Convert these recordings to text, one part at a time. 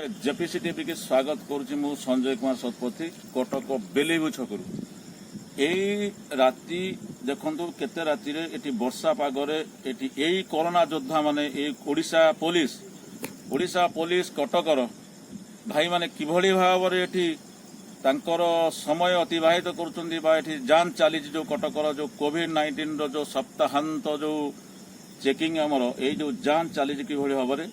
JPC TV के स्वागत करुच्ची मु संजय कुमार शतपथी कटक बेलेबु छकरू यही राति देखु केते राति एटी वर्षा पागरे एटी यही कोरोना योद्धा माने ओडिशा पुलिस कटकर भाई माने किभली भाव एटी तांकर समय अतिबाहित करुछंती बा एटी जांच चली जो कटकर जो कोविड-19 रो जो सप्ताहांत जो चेकिंग आमर ये जो जांच चली किभली भाव में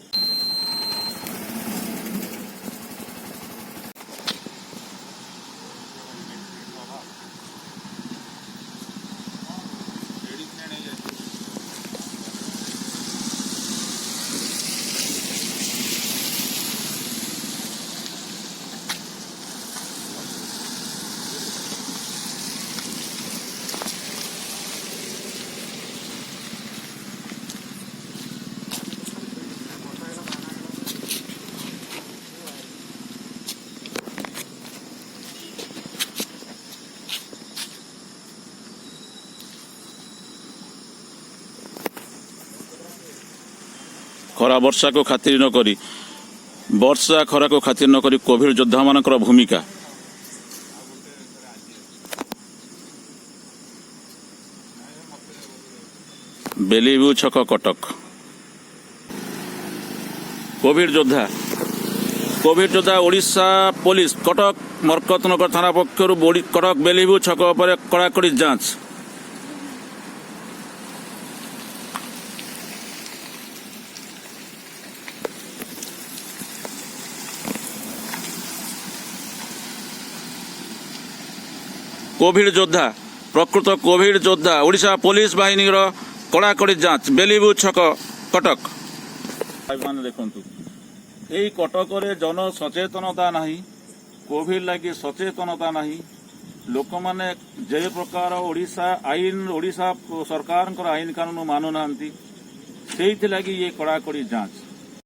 खरा वर्षा को खातिर न करी वर्षा खरा को खातिर न करी कोविड योद्धा मानकर भूमिका बेलीबु छक कटक कोविड योद्धा ओडिशा पुलिस कटक मरकतनगर थाना पक्षर कटक बेलीबु छक पर कड़ाकड़ी जांच कोविड योद्धा प्रकृत कोविड योद्धा ओडिशा पुलिस बाहिनी कड़ाकड़ी जांच बेलीबु छक कटक मान देखु यही कटक जन सचेतनता नहीं कोविड लगी सचेतनता नहीं लोक माने जे प्रकार ओडिशा सरकार आईन कानून मानु ना से लगी ये कड़ाकड़ी जांच